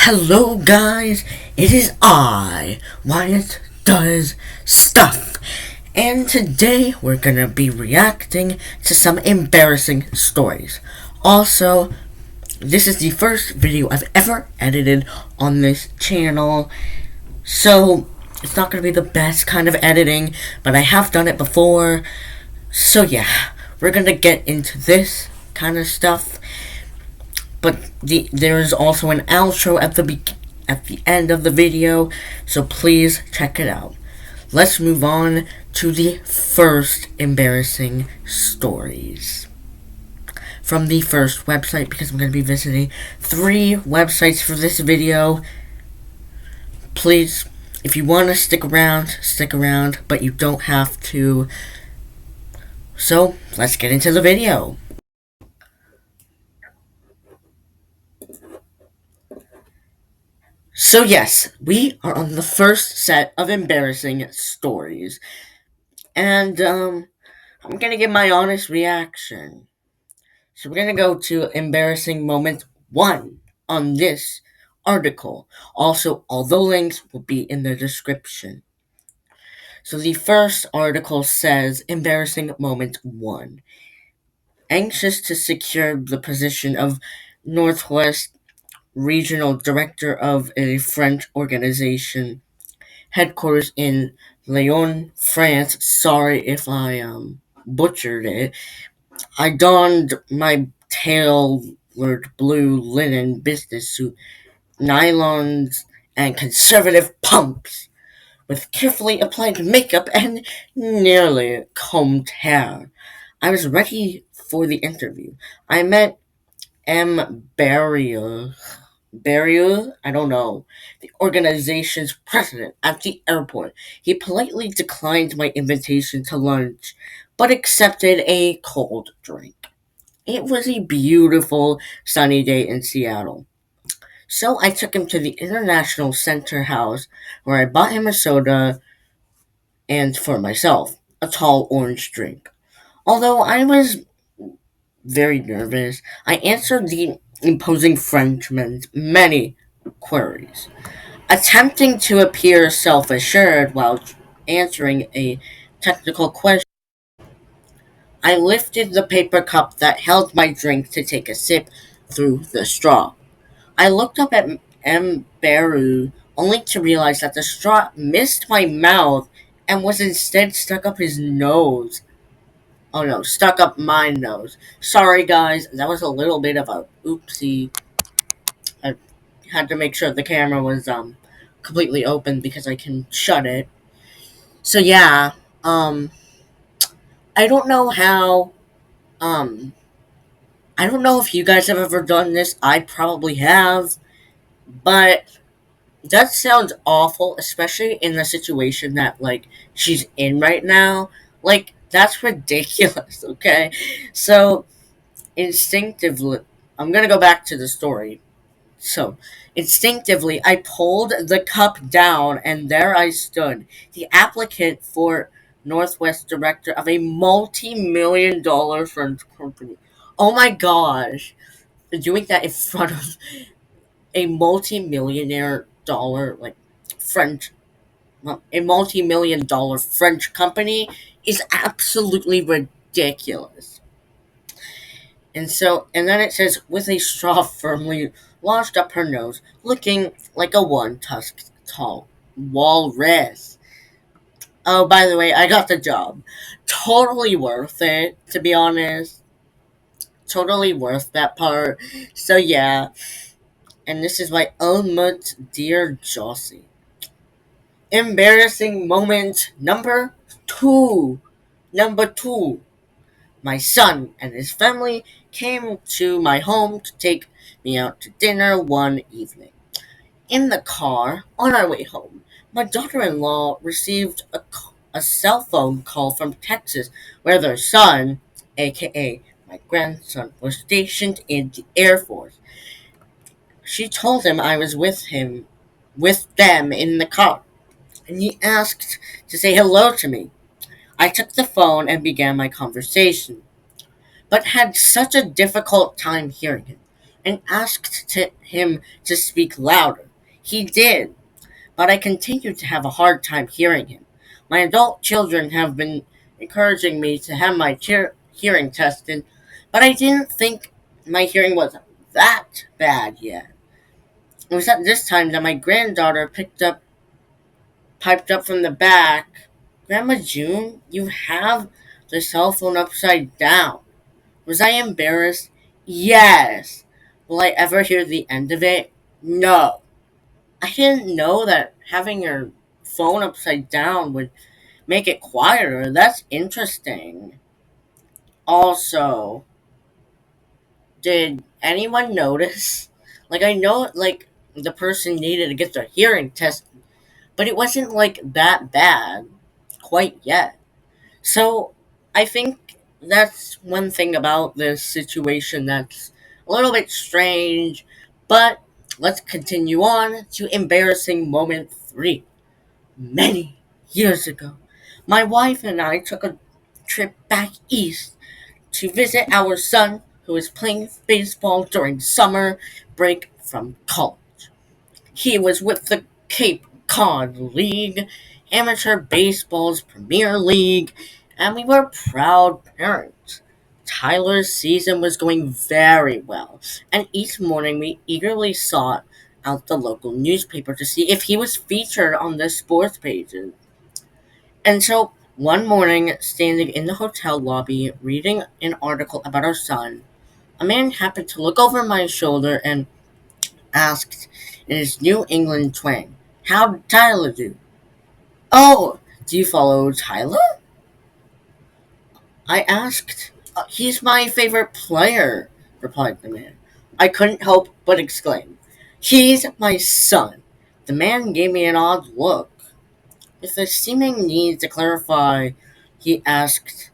Hello, guys. It is I, Wyatt Does Stuff. And today we're gonna be reacting to some embarrassing stories. Also, this is the first video I've ever edited on this channel. So, it's not gonna be the best kind of editing, but I have done it before. So, yeah, we're gonna get into this kind of stuff. But there is also an outro at the end of the video, so please check it out. Let's move on to the first embarrassing stories from the first website, because I'm going to be visiting 3 websites for this video. Please, if you want to stick around, but you don't have to. So, let's get into the video. So yes, we are on the first set of embarrassing stories. And I'm gonna give my honest reaction. So we're gonna go to embarrassing moment 1 on this article. Also, all the links will be in the description. So the first article says embarrassing moment 1. Anxious to secure the position of Northwest Regional Director of a French organization headquarters in Lyon, France. Sorry if I butchered it. I donned my tailored blue linen business suit, nylons, and conservative pumps, with carefully applied makeup and nearly combed hair. I was ready for the interview. I met Embarrasing, I don't know, the organization's president at the airport. He politely declined my invitation to lunch, but accepted a cold drink. It was a beautiful sunny day in Seattle. So I took him to the International Center House, where I bought him a soda and, for myself, a tall orange drink. Although I was very nervous, I answered the imposing Frenchman's many queries, attempting to appear self-assured while answering a technical question. I lifted the paper cup that held my drink to take a sip through the straw. I looked up at Mbaru only to realize that the straw missed my mouth and was instead stuck up his nose. Oh no, stuck up my nose. Sorry guys, that was a little bit of a oopsie. I had to make sure the camera was completely open because I can shut it. So yeah, um I don't know how um I don't know if you guys have ever done this. I probably have, but that sounds awful, especially in the situation that like she's in right now. Like that's ridiculous, okay? So instinctively, I'm going to go back to the story. So, instinctively, I pulled the cup down, and there I stood, the applicant for Northwest director of a multi-million-dollar French company. Oh my gosh, doing that in front of a multi-millionaire dollar, like French, well, a multi-million dollar French company is absolutely ridiculous. And then it says, with a straw firmly lodged up her nose, looking like a one-tusked tall walrus. Oh, by the way, I got the job. Totally worth it, to be honest. Totally worth that part. So yeah, and this is by Almut Dear Jossie. Embarrassing moment number 2. Number 2. My son and his family came to my home to take me out to dinner one evening. In the car, on our way home, my daughter-in-law received a cell phone call from Texas, where their son, aka my grandson, was stationed in the Air Force. She told him I was with them in the car, and he asked to say hello to me. I took the phone and began my conversation, but had such a difficult time hearing him. and asked him to speak louder. He did, but I continued to have a hard time hearing him. My adult children have been encouraging me to have my hearing tested, but I didn't think my hearing was that bad yet. It was at this time that my granddaughter piped up from the back. Grandma June, you have the cell phone upside down. Was I embarrassed? Yes. Will I ever hear the end of it? No. I didn't know that having your phone upside down would make it quieter. That's interesting. Also, did anyone notice? Like, I know, like, the person needed to get their hearing tested, but it wasn't, like, that bad quite yet. So, I think that's one thing about this situation that's a little bit strange, but let's continue on to embarrassing moment 3. Many years ago, my wife and I took a trip back east to visit our son who was playing baseball during summer break from college. He was with the Cape Cod League, amateur baseball's premier league, and we were proud parents. Tyler's season was going very well, and each morning we eagerly sought out the local newspaper to see if he was featured on the sports pages. And so one morning, standing in the hotel lobby reading an article about our son, a man happened to look over my shoulder and asked in his New England twang, "How'd Tyler do?" "Oh, do you follow Tyler?" I asked. He's my favorite player," replied the man. I couldn't help but exclaim, "He's my son." The man gave me an odd look. With a seeming need to clarify, he asked,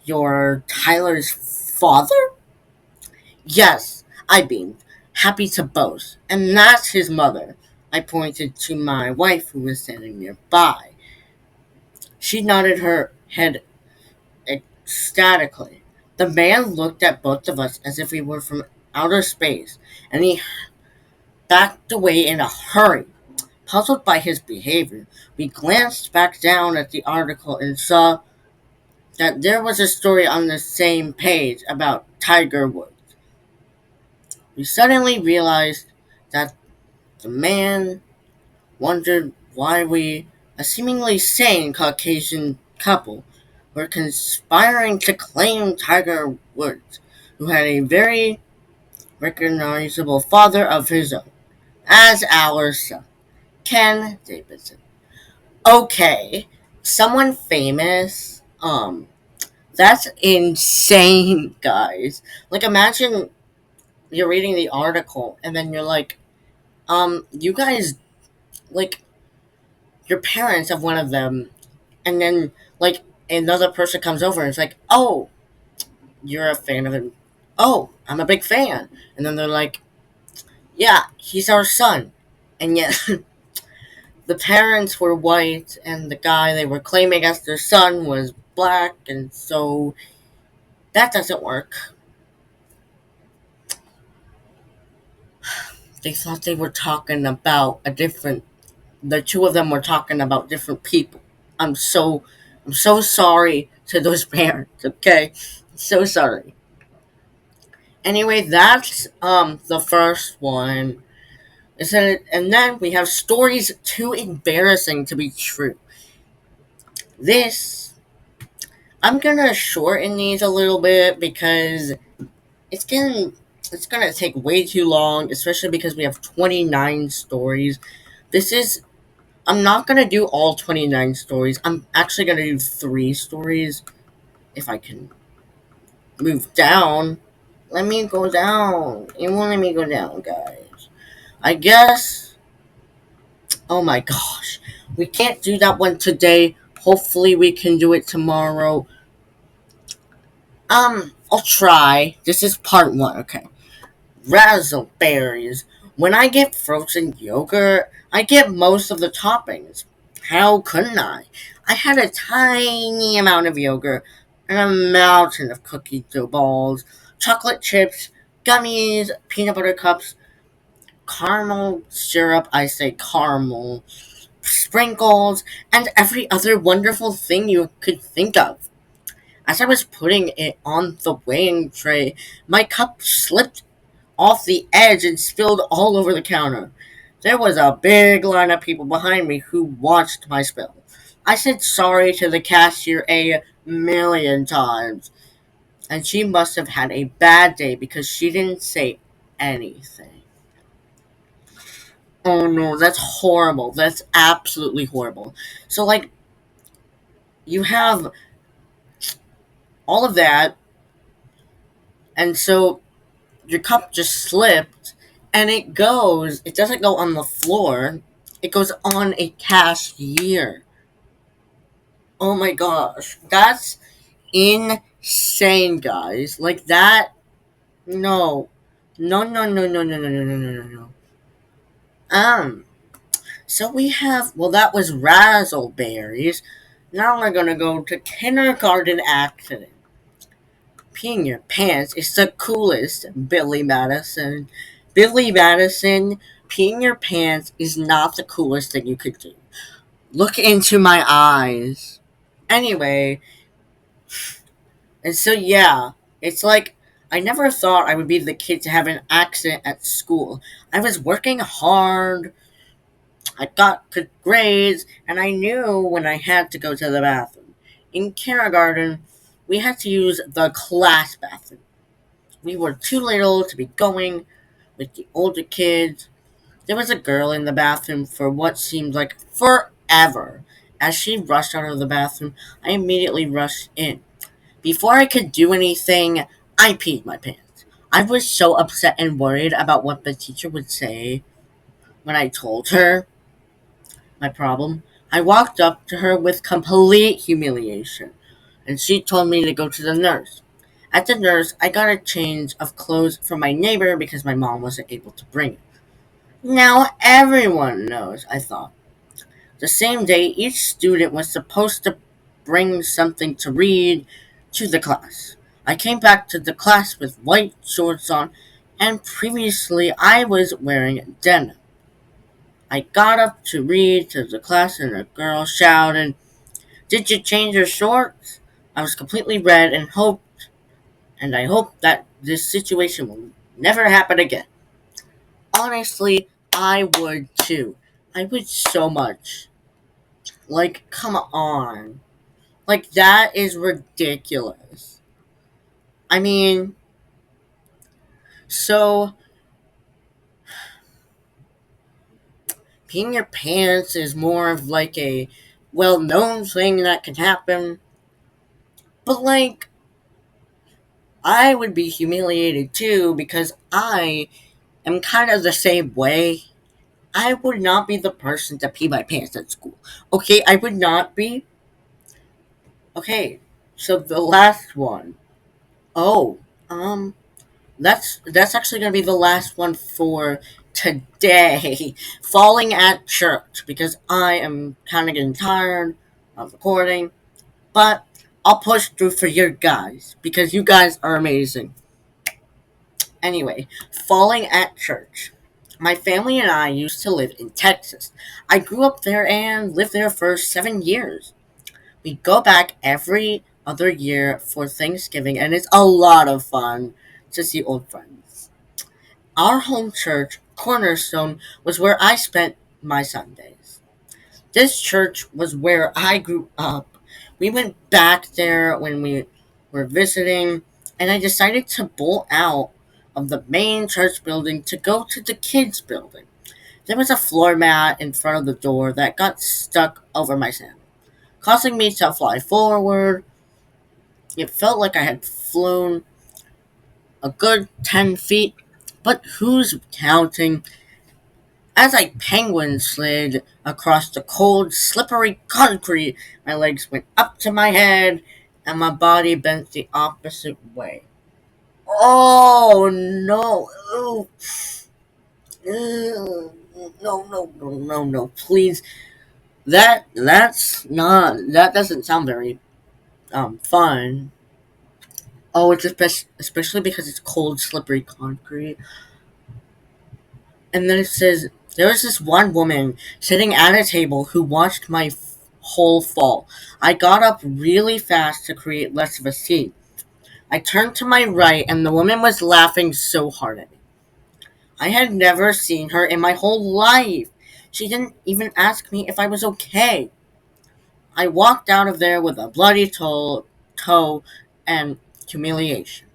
"You're Tyler's father?" "Yes," I beamed, happy to boast. "And that's his mother." I pointed to my wife who was standing nearby. She nodded her head ecstatically. The man looked at both of us as if we were from outer space, and he backed away in a hurry. Puzzled by his behavior, we glanced back down at the article and saw that there was a story on the same page about Tiger Woods. We suddenly realized that the man wondered why we, a seemingly sane Caucasian couple, were conspiring to claim Tiger Woods, who had a very recognizable father of his own, as our son, Ken Davidson. Okay, someone famous? That's insane, guys. Like, imagine you're reading the article and then you're like, you guys, like, your parents of one of them, and then, like, another person comes over and it's like, "Oh, you're a fan of him." "Oh, I'm a big fan." And then they're like, "Yeah, he's our son." And yet, the parents were white and the guy they were claiming as their son was black, and so that doesn't work. They thought they were talking about a different, the two of them were talking about different people. I'm so, I'm so sorry to those parents, okay? So sorry. Anyway, that's the first one. And then we have stories too embarrassing to be true. This I'm gonna shorten these a little bit because it's gonna it's gonna take way too long, especially because we have 29 stories. This is I'm not gonna do all 29 stories. I'm actually gonna do 3 stories if I can move down. Let me go down. It won't let me go down, guys. I guess. Oh my gosh. We can't do that one today. Hopefully we can do it tomorrow. I'll try. This is part 1, okay. Razzleberries. When I get frozen yogurt, I get most of the toppings. How couldn't I? I had a tiny amount of yogurt and a mountain of cookie dough balls, chocolate chips, gummies, peanut butter cups, caramel syrup, I say caramel, sprinkles, and every other wonderful thing you could think of. As I was putting it on the weighing tray, my cup slipped off the edge and spilled all over the counter. There was a big line of people behind me who watched my spill. I said sorry to the cashier a million times, and she must have had a bad day because she didn't say anything. Oh no, that's horrible. That's absolutely horrible. So, like, you have all of that, and so your cup just slipped, and it doesn't go on the floor, it goes on a cashier. Oh my gosh. That's insane, guys. Like, that, no. No, no, no, no, no, no, no, no, no, no, no. Um, so we have, well, that was razzleberries. Now we're gonna go to kindergarten accident. Peeing your pants is the coolest, Billy Madison. Billy Madison, peeing your pants is not the coolest thing you could do. Look into my eyes. Anyway, and so yeah, it's like I never thought I would be the kid to have an accident at school. I was working hard, I got good grades, and I knew when I had to go to the bathroom. In kindergarten, we had to use the class bathroom. We were too little to be going with the older kids. There was a girl in the bathroom for what seemed like forever. As she rushed out of the bathroom, I immediately rushed in. Before I could do anything, I peed my pants. I was so upset and worried about what the teacher would say when I told her my problem. I walked up to her with complete humiliation, and she told me to go to the nurse. At the nurse, I got a change of clothes from my neighbor because my mom wasn't able to bring it. Now everyone knows, I thought. The same day, each student was supposed to bring something to read to the class. I came back to the class with white shorts on, and previously I was wearing denim. I got up to read to the class, and a girl shouted, "Did you change your shorts?" I was completely red and I hope that this situation will never happen again. Honestly, I would too. I would so much. Like, come on. Like, that is ridiculous. I mean, so peeing your pants is more of like a well known thing that can happen. But, like, I would be humiliated too because I am kind of the same way. I would not be the person to pee my pants at school. Okay, I would not be. Okay, so the last one. Oh, um, that's actually gonna be the last one for today. Falling at church because I am kind of getting tired of recording, but I'll push through for you guys because you guys are amazing. Anyway, falling at church. My family and I used to live in Texas. I grew up there and lived there for 7 years. We go back every other year for Thanksgiving, and it's a lot of fun to see old friends. Our home church, Cornerstone, was where I spent my Sundays. This church was where I grew up. We went back there when we were visiting, and I decided to bolt out of the main church building to go to the kids' building. There was a floor mat in front of the door that got stuck over my sandal, causing me to fly forward. It felt like I had flown a good 10 feet, but who's counting? As I penguin slid across the cold, slippery concrete, my legs went up to my head and my body bent the opposite way. Oh no! Ooh. Ew. No, no, no, no, no! Please, that doesn't sound very fun. Oh, it's especially because it's cold, slippery concrete. And then it says there was this one woman sitting at a table who watched my whole fall. I got up really fast to create less of a scene. I turned to my right, and the woman was laughing so hard at me. I had never seen her in my whole life. She didn't even ask me if I was okay. I walked out of there with a bloody toe and humiliation.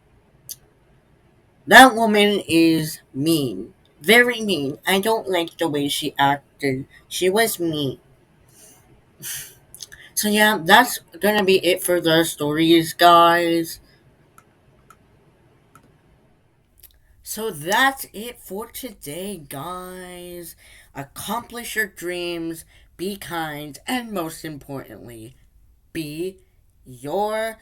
That woman is mean. Very mean. I don't like the way she acted. She was mean. So yeah, that's gonna be it for the stories, guys. So that's it for today, guys. Accomplish your dreams, be kind, and most importantly, be yourself.